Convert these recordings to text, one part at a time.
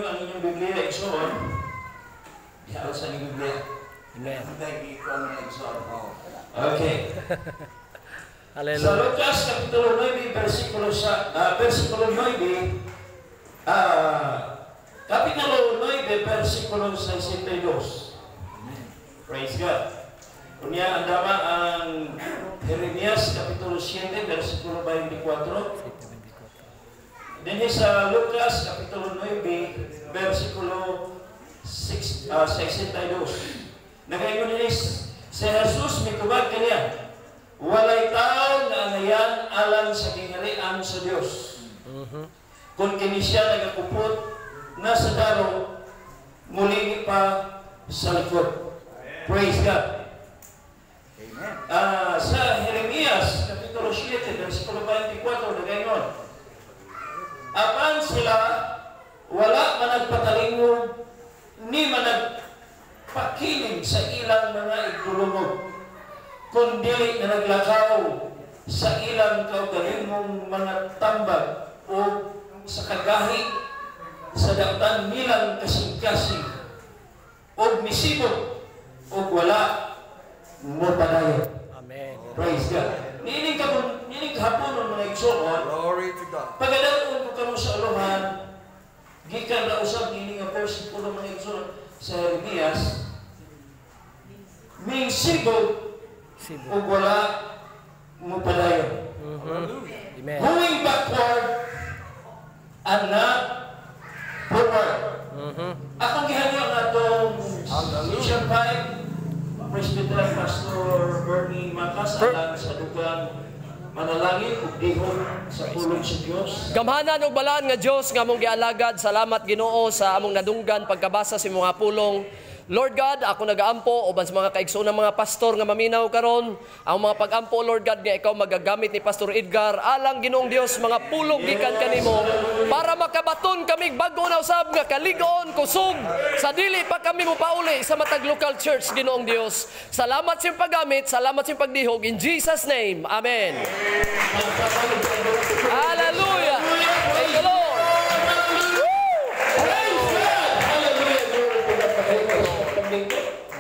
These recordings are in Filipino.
ninyo ang inyong Biblia, igsoon. Dihaw sa inyong Biblia. Amen. Okay. Hallelujah. Sa Lucas Kapitulo 9, versikulo 9, Kapitulo 9, versikulo 62. Praise God. Kunya andama ang Jeremias Kapitulo 7, versikulo 24. Dinhi sa Lucas Kapitulo 9, versikulo 62. Nagayon ni si Jesus mitubag kaniya, walay tao na anayan alang sa kingharian sa Dios. Kung kini siya nagakupot na sa daro, mulingi pa sa likod. Praise God. Amen. Sa Jeremias Kapitulo 7, versikulo 24, nagayon, apan sila wala managpatalingog ni managpakiling sa ilang mga igdulungog, kundi na naglakaw sa ilang kaugalingong mga tambag o sa kagahi sa daptan nilang kasing-kasing o misibot o wala mo padayon. Amen. Praise God. Nining hapon ng mga igsoon, Glory to God. pagadaon ko kamo sa uluhan, gikan na usab nining nga verse po ng mga igsoon sa Jeremias, may sibot o wala mo padayon. Amen. Going backward and not forward. Akong gihanyo ang atong Section 5, Presbyterian Pastor Bernie Macas alang sa dugang manalangin ug dihon sa pulong sa Dios. Gamhanan ug balaan nga Dios nga among gialagad. Salamat Ginoo sa among nadunggan pagkabasa sa mga pulong. Lord God, ako nagaampo uban sa mga kaigsoonang mga pastor nga maminaw karon. Ang mga pagampo, Lord God, nga ikaw magagamit ni Pastor Edgar alang Ginoong Dios mga pulong gikan kanimo para makabaton kami bag-o na usab nga kaligon kusog sa dili pa kami mopauli sa matag local church Ginoong Dios. Salamat sa paggamit, salamat sa pagdihog in Jesus name. Amen. Hallelujah. Thank you, Lord.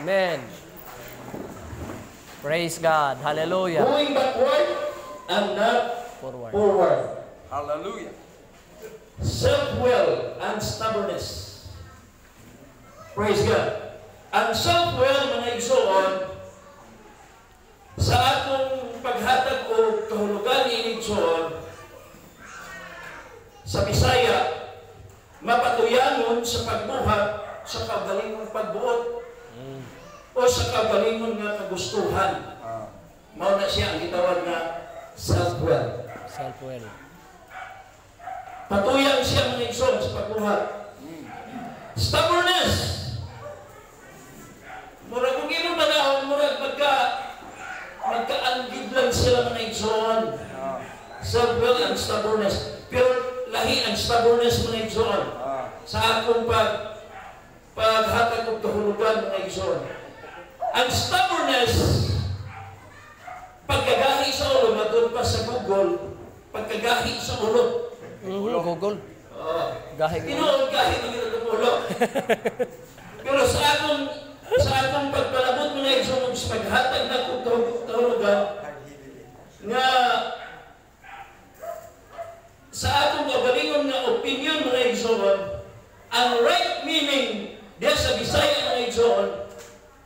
Amen. Praise God. Hallelujah. Going backward and not forward. Hallelujah. Self-will and stubbornness. Praise God. Ang self-will, mga igsoon, sa atong paghatag o kahulugan ni igsoon, sa Bisaya, mapatuyangon sa pagbuhat sa kagalingon pagbuot o sa kagalingon nga kagustuhan. Mao na siya ang gitawag na self-will. Self-will. Patuyang siya mga igsoon sa pagbuhat. Stubbornness. Murag kung ginong panahon, murag magkaanggid lang sila mga igsoon. Self-will and stubbornness. Pero lahi ang stubbornness mga igsoon. Sa akong paghatag og kahulugan mga igsoon. Ang stubbornness, pagkagahi sa ulo, matun pa sa Google, pagkagahi sa ulo. Google. Gahi. Tinuod gahi ng ulo. Pero sa akong pagpalabot mga igsoon sa paghatag na og kahulugan, nga sa atong gabalingon nga opinion mga igsoon, ang right meaning diya sa Bisaya mga igsoon,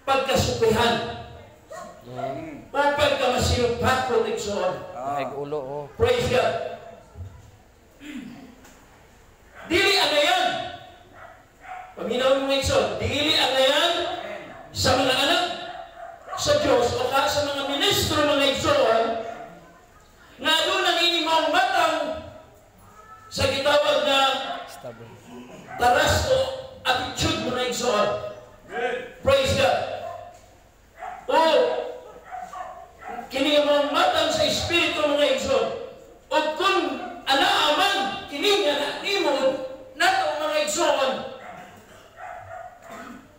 pagkasupihan o pagkamasiyupat mga igsoon. Kahig ulo, oh. Praise God. Dili anayan. Paminaw mga igsoon, dili anayan sa mga anak sa Diyos o sa mga ministro mga igsoon na doon naninimaw matang sa gitawag na Stubborn. taras o attitude mo na igsoon. Praise God. O kini mo matang sa espiritu mga igsoon. O kung anaaman kini nga na nimo nato mga igsoon.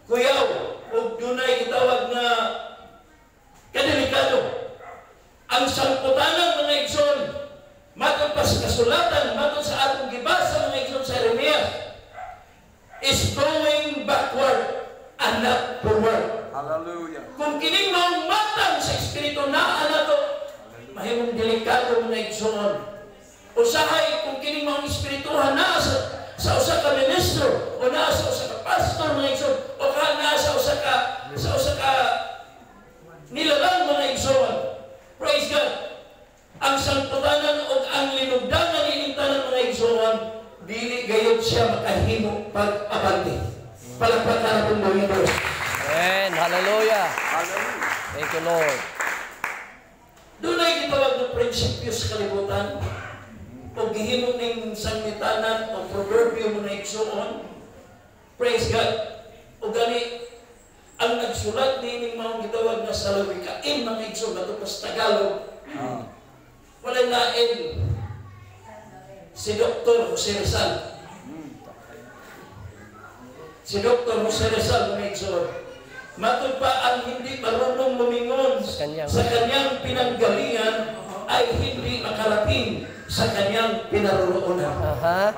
Kuyaw o dunay gitawag na kadelikado. Ang sangputanan mga igsoon, matang pas kasulatan, matang sa atong gibasa mga igsoon sa Jeremias, is going backward and not forward. Hallelujah. Kung kining maong matang sa Espiritu na to, mahimong delikado mga igsoon. Usahay kung kining maong Espirituhan na sa usa ka ministro o na sa usa ka pastor mga igsoon o na sa usa ka nilalang mga igsoon. Praise God. Ang sangputanan o ang linugdanan ining tanan mga igsoon, dili gayud siya makahimo pag-abante. Palakpakan ang Panginoon. Amen. Hallelujah. Thank you, Lord. Doon ay gitawag ng prinsipyo sa kalibutan o gihimo ng sangitanan o proverbio mga igsoon. Praise God. O gani, ang nagsulat ni maong gitawag na salawikain mga igsoon na ito pas Tagalog. Wala nain si Dr. Jose Rizal. Si Dr. Jose Rizal mga igsoon. Matod pa ang hindi marunong lumingon sa kanyang pinanggalingan ay hindi makarating sa kanyang pinaroroonan. Aha.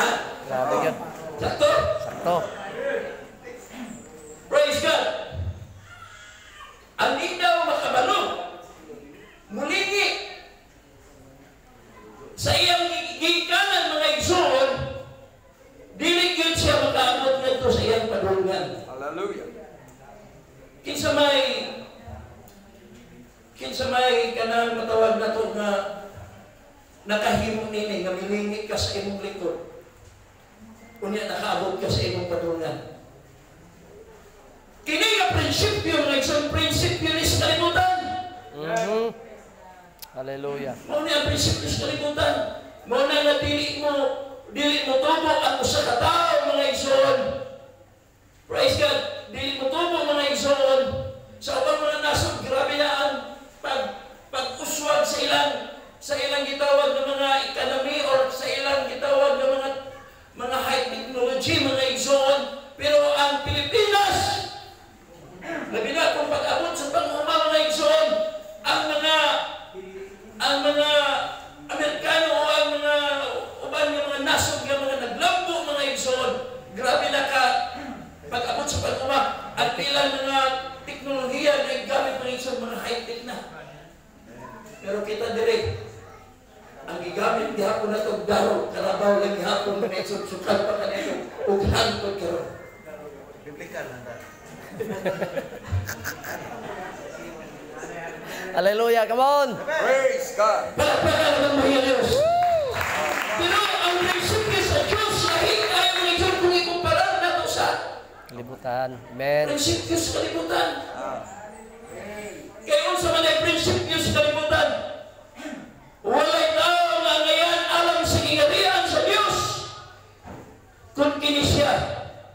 Ha? Grabe yun. Sakto? Sakto. Praise God. Ang di daw makabalo, mulingi sa iyang gikanan mga igsoon, dili yun siya makaabot nito sa iyang padulungan. Hallelujah. Kinsa may kanang matawag na to nga nakahimo nini nga milingi ka sa imong likod. Unya nakaabot ka sa imong padulungan. Kini nga prinsipyo nga isang prinsipyo ni sa kalibutan. Hallelujah. Mao ni ang prinsipyo sa kalibutan. Mao na nga dili mo tubo ang usa ka tawo mga igsoon. Praise God. Dili mo tubo mga igsoon. Sa ubang mga nasod, grabe na ang pag-uswag sa ilang gitawag ng mga economy or sa ilang gitawag ng mga high technology, mga igsoon. Pero ang Pilipinas, labi na kung pag-abot sa pang-uma mga igsoon, ang mga Amerikano o ang mga uban ng mga nasod ng mga naglambo mga igsoon, grabe na ka pag-abot sa pag-uma at ilang mga teknolohiya na gamit mga igsoon, mga high-tech na. Pero kita dire, ang gigamit gihapon na itong daro, karabaw lang gihapon mga igsoon, sukal pa ka nito, ug hangtod karon. Biblical lang dahil. Hallelujah. Come on. Praise God. Palakpakan ng mga Diyos. Pero ang prinsipyo sa Diyos ay mga igsoon kung ikumpara na ito sa Kalibutan. Amen. prinsipyo sa kalibutan. Kaya kung sa mga prinsipyo sa kalibutan, walay tao nga ngayon alam sa ingarian sa Diyos kung kini siya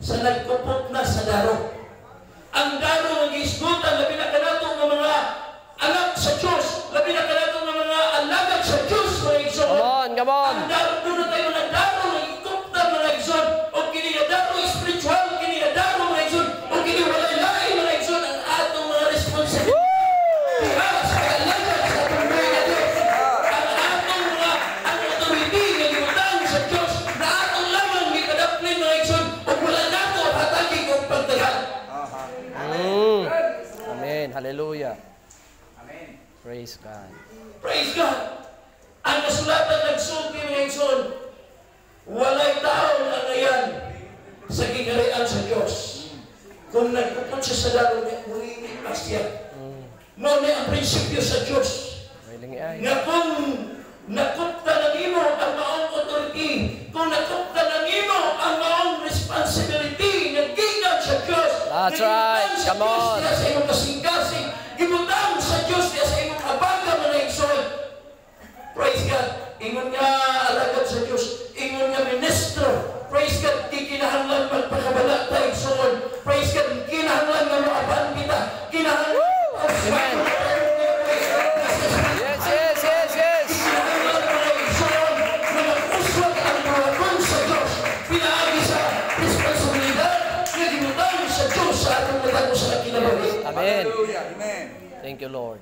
sa nagkupot na sa daro. Ang daro ng isgutan, labi na kanato ng mga anak sa Diyos, labi na kanato ng mga alagad sa Diyos, mga igsoon. Come on. Ang daro, doon na tayo mga daro ng ikuptan, mga igsoon. O kini nga daro spiritual, kini nga daro, mga igsoon. O kini walay lain, mga igsoon, ang atong mga responsibility. Sa alagad sa pagmay na Diyos. Ang atong mga authority nga giutang sa Diyos na atong lamang may kadaplin, mga igsoon. O wala nato hatagin o pagdagan. Amen. Hallelujah. Praise God. Praise God. Ang kasulatan nagsulti mga igsoon, walay tao na ngayon sa gingarian sa Diyos. Kung nagpupot siya sa daro, mulimit pa siya. Mao ni ang prinsipyo sa Diyos. Nga kung nakupta ng imo ang maong authority, kung nakupta ng imo ang maong responsibility ng gigan sa Diyos, That's right. Come on. sa imong kasing-kasing, gibutang sa Diyos sa imong abaga mga igsoon. Praise God. Ingon nga alagad sa Diyos, ingon nga ministro. Praise God, di kinahanglan magpakabala tayo igsoon. Praise God, kinahanglan nga maaban kita. Kinahanglan. Amen. Yes. Kinahanglan mga igsoon na mag-uswag ang buhaton sa Diyos. Pinaagi sa responsibilidad na ginutang sa Diyos sa atong natago sa kinabuhi. Amen. Hallelujah. Amen. Thank you, Lord.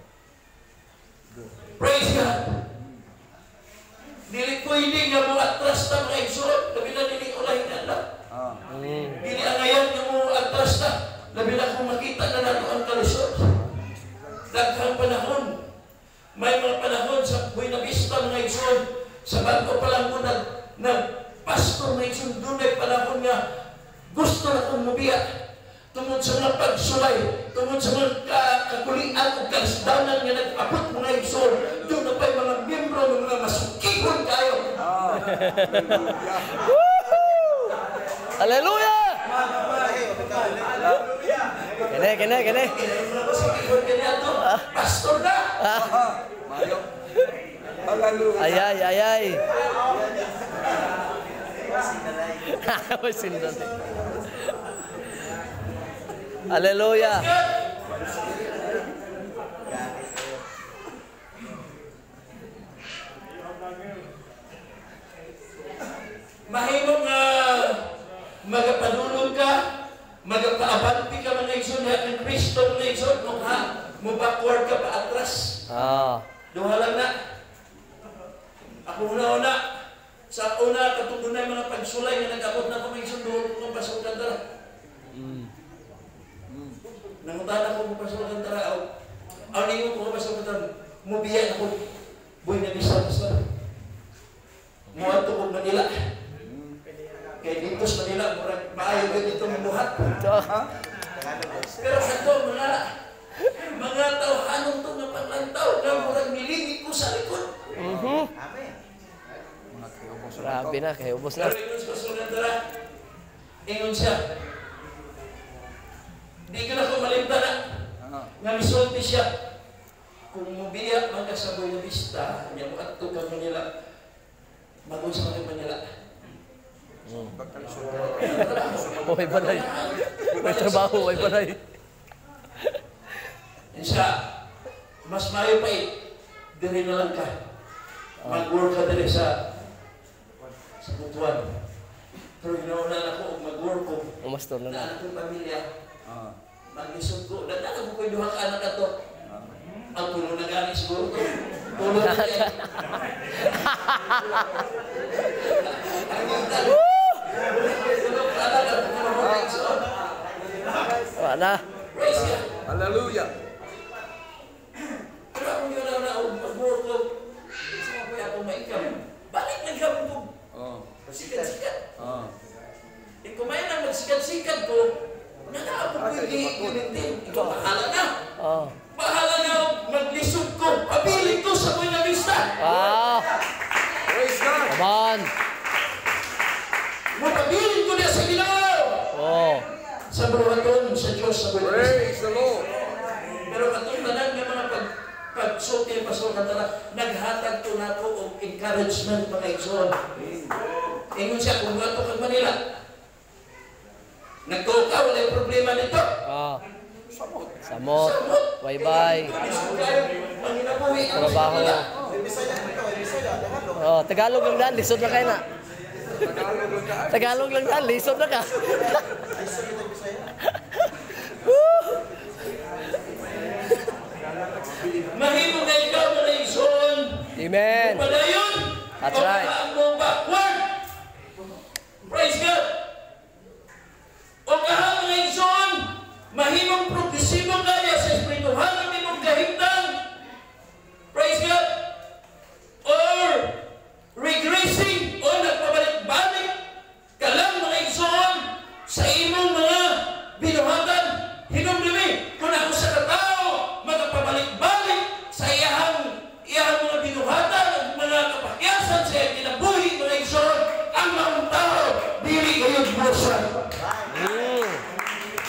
Praise God. Dili ko hindi nga mga atras na mga igsoon. Labi na nini ulay na lang. Buena Vista mga igsoon. Sa bangko pa lang ko pastor na igsoon, doon ay panahon nga gusto na kong mubiya. Tungod sa mga pagsulay, tungod sa mga kakulian o kasdanan nga nag-abot mga igsoon, doon na pa'y mga miyembro ng mga masukihon kayo. Hallelujah! Kene. Pastor na! Ay. Sindali. Hallelujah. Mahimong magapadulog ka, magapaabanti ka mga igsoon ng Kristo mga igsoon, mo backward ka pa atras. Duha lang na. Ako una, sa una, katugunay mga pagsulay na nag-abot na kami igsoon, duha ko pasukan tara. Nangutan ako mo pasukan tara, ningon ko pasukan tara, mubiyan ako, Buena Vista. Muadto ko Manila. Kaya dito sa Manila, maayo ka dito mamuhat. Pero sa ito, mga tawhanong ito nga paglantaw na murag nilingit ko sa likod. Amen. Grabe na, kaya ubos na. Pero ingon sa pasukan tara, ingon siya, di ka na kumalimta na. Nga misulti siya. Kung mubiyak man ka sa Buena Vista, niya mo at ito ka Manila, magod sa mga Manila. May balay. May trabaho, may balay. Siya, mas mayo pa dili na lang ka. Mag-work ka dili sa butuan. Pero ginauna ako, mag-work ko. Umastor na anak kong pamilya. Mag-isod ko. Dadala ko yung duha ka anak ato. Ang puno na gani siguro ko. Puno na kayo. Wala. Praise God. Hallelujah. Pero ako yun na mag-work ko. Sa mga ako maikam. Balik na gawin ko. Sikat-sikat. Kumain na magsikat-sikat ko. Nanaabot ko yung ginitin. Ikaw, bahala na. Bahala na maglisod ko. Pabiling ko sa Buena Vista. Praise God. Come on. Mapabiling ko na sa Ginoo. Sa buhaton sa Diyos sa Buena Vista. Praise the Lord. Pero katong tanan nga mga pagsulti pastor katala, naghatag to na ko og encouragement mga igsoon. Ingon siya kung ato kag Manila. Nagtuka, wala yung problema nito. Samot. Bye-bye. Trabaho. Tagalog lang daan, lisod na kayo na. Tagalog lang daan, lisod na ka. Mahimo na ikaw mga igsoon. Amen. Padayon. That's right. Ang backward. Praise God. O kahang mga igsoon, mahimong progresibong kaya sa espirituhan ng imong kahimtang. Praise God. Or regressing o nagpabalik-balik ka lang mga igsoon sa imong mga binuhatan. Hinumdumi, kung ako sa katao, magpabalik-balik sa iyang mga binuhatan at mga kapakyasan sa iyang kinabuhi mga igsoon, ang mga tao, dili kayo busan.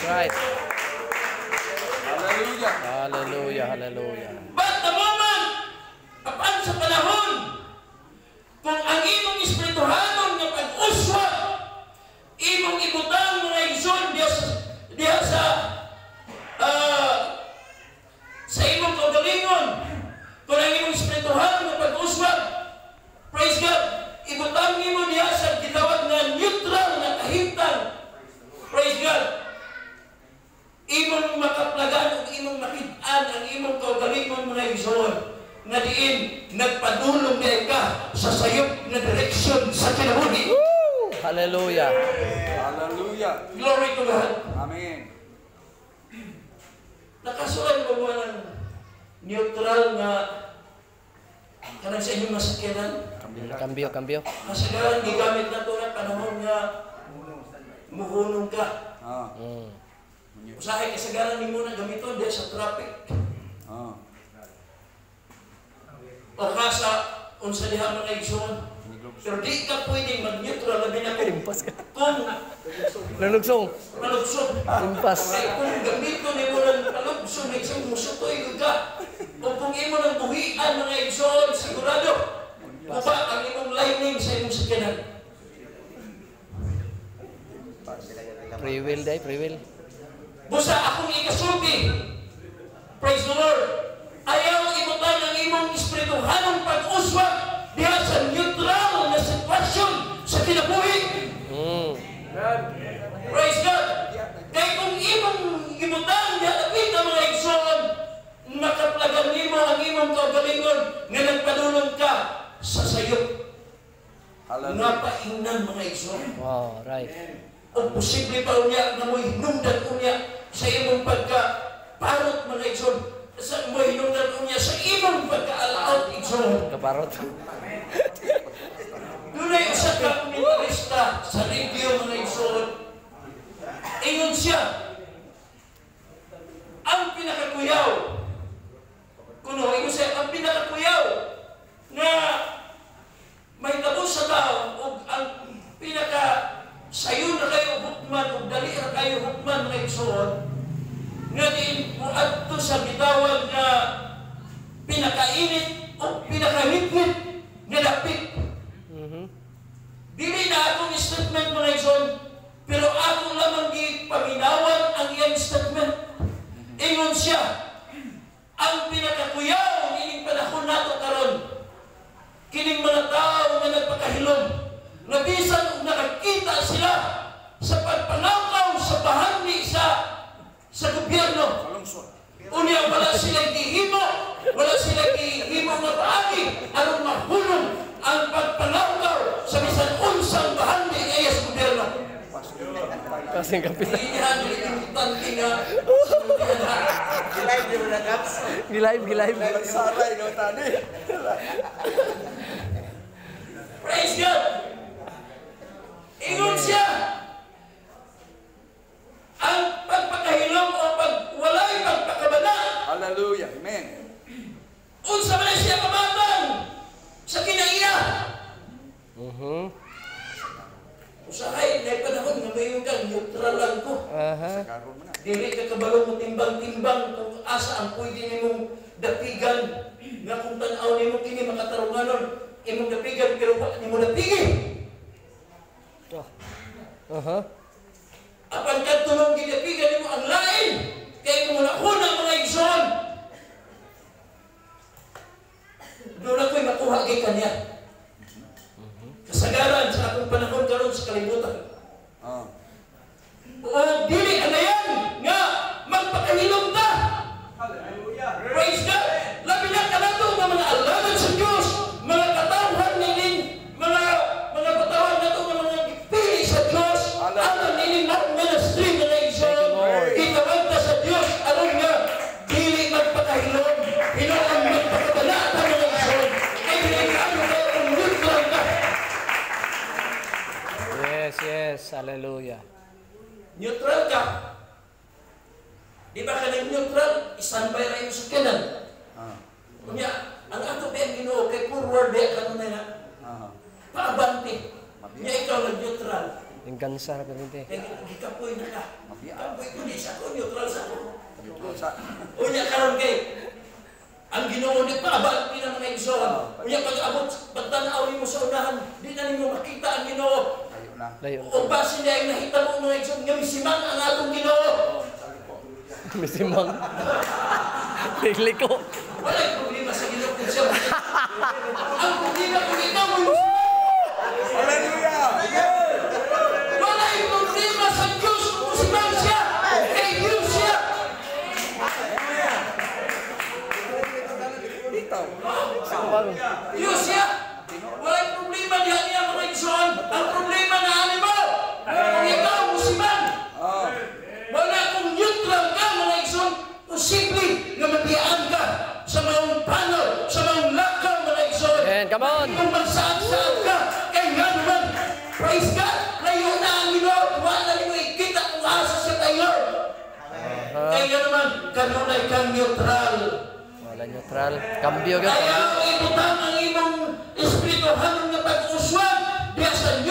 Right. Hallelujah. But the moment, apan sa panahon, kung ang imong espirituhanon nga pag-uswag, imong ibutang mga igsoon diya sa imong kaugalingon, kung ang imong espirituhanon nga pag-uswag, praise God, ibutang imo diya sa gitawag nga neutral na kahimtang, praise God, imong makaplagan o imong makit-an ang imong kaugalingon mga igsoon nga diin nagpadulong niya ka sa sayop na direksyon sa kinabuhi. Hallelujah. Glory to God. Amen. Nakasuan ko mo ng neutral nga kanang sa inyong masakyanan. Kambyo. Kasagaran, gigamit na ito na panahon nga muhunong ka. Usahay, kasagaran ni muna gamiton dahil sa traffic. O kasa, unsa diha mga igsoon. Pero di ka pwedeng mag-neutral, labi na kung Nalugsong. malugsog. Impas. Kaya kung gamiton ni mo ng malugsog, igsoon, musutoy ka. O kung imo ng buhian mga igsoon, sigurado, upa ang imong lining sa imong sakyanan. Free will day, free will. Busa akong ikasulti. Praise the Lord. Ayaw ibutan ang imong espirituhanong pag-uswag diha sa neutral na sitwasyon sa kinabuhi. Praise God. Kaya kung imong ibutan diha lapit ang mga igsoon, makaplagan nimo ang imong kaugalingon nga nagpadulong ka sa sayop. Nga paingnan mga igsoon. Wow, right. O posible pa unya na mo'y hinungdan unya sa imong pagka-parot mga igsoon. Sa mo'y hinungdan unya sa imong pagka-alaot igsoon. Kaparot. Dunay usa ka komentarista sa radio mga igsoon. Ingon siya, ang pinakakuyaw, ingon siya, ang pinakakuyaw na may tapos sa tao o ang pinaka sayo na kayo hukman o dali na kayo hukman mga igsoon nga din mo adto sa bitawag na pinakainit o pinakahigit nga dapit. Dili na akong statement mga igsoon, pero ako lamang gipaminawan ang iyang statement. Ingon siya, ang pinakakuyaw ining panahon nato karon, kining mga tao nga nagpakahilom, na bisan kung nakakita sila sa pagpanakaw sa bahagi sa gobyerno. Unya wala silang gihimo, wala silang gihimo nga paagi aron mahulog ang pagpanakaw sa bisan unsang bahagi ay sa gobyerno. Kasing kapitan. Iyan importante nga. Gilive. Saray no tani. Praise God. Ingon siya, ang pagpakahilom o walay pagpakabana. Hallelujah. Amen. Unsa man siya kamatang sa kinaiya. Usahay, na panahon nga mayon kang neutral lang ko. Karon mo na. Dili ka kabalong mo timbang-timbang kung asa ang pwede nimong dapigan nga kung tanaw nimo kini makatarunganon imong dapigan pero wa nimo dapigi. Apan kadtong gidapigan nimo ang lain kay kung una mga igsoon. Doon ako'y makuha kay kanya. Kasagaran sa akong panahon karon sa kalibutan. O dili anayan nga magpakahilom ta. Praise God. Labi na kanato nga mga alagad sa Diyos, mga katawhan nining mga katawhan nato nga mga gipili sa Diyos, aron nining ministry nga igsoon. Itawag ta sa Diyos aron nga dili magpakahilom, hinuon magpakabalata mga igsoon. Ay binigyan ka kung neutral ka. Yes. Hallelujah. Neutral ka. Di ba ka nag-neutral? Istanbay rin yung sakyanan. Kunya, ang ato ba yung Ginoo kay forward ba ka na na? Paabante. Niya ikaw nag-neutral. Yung gansa na piniti. Kaya gikapoy na ka. Kapoy ko di sa ko, neutral sa ko. Sa Unya karon kay ang Ginoo ni paabante na mga igsoon. Unya pag-abot, pagtanaw nimo sa unahan, di na nimo makita ang Ginoo. Layo. O basin niya yung nakita mo mga igsoon, nga misimang ang atong Ginoo. Misimang. Pigli ko. Wala yung problema sa Ginoo kung siya. Ang problema kung ikaw mo. Hallelujah. Wala yung problema sa Diyos kung musimang siya. Kay Diyos siya. Diyos siya. Wala yung problema diyan niya mga igsoon. Ang problema na animo. Kung ikaw musimang. Wala kung neutral ka mga igsoon. Posible na matiyaan ka sa mga panaw, sa mga lakaw mga igsoon. kanunay kang neutral. Wala neutral. Kambyo gyud. Ayaw ibutang ang imong espiritu hanong nga pag-uswag diya sa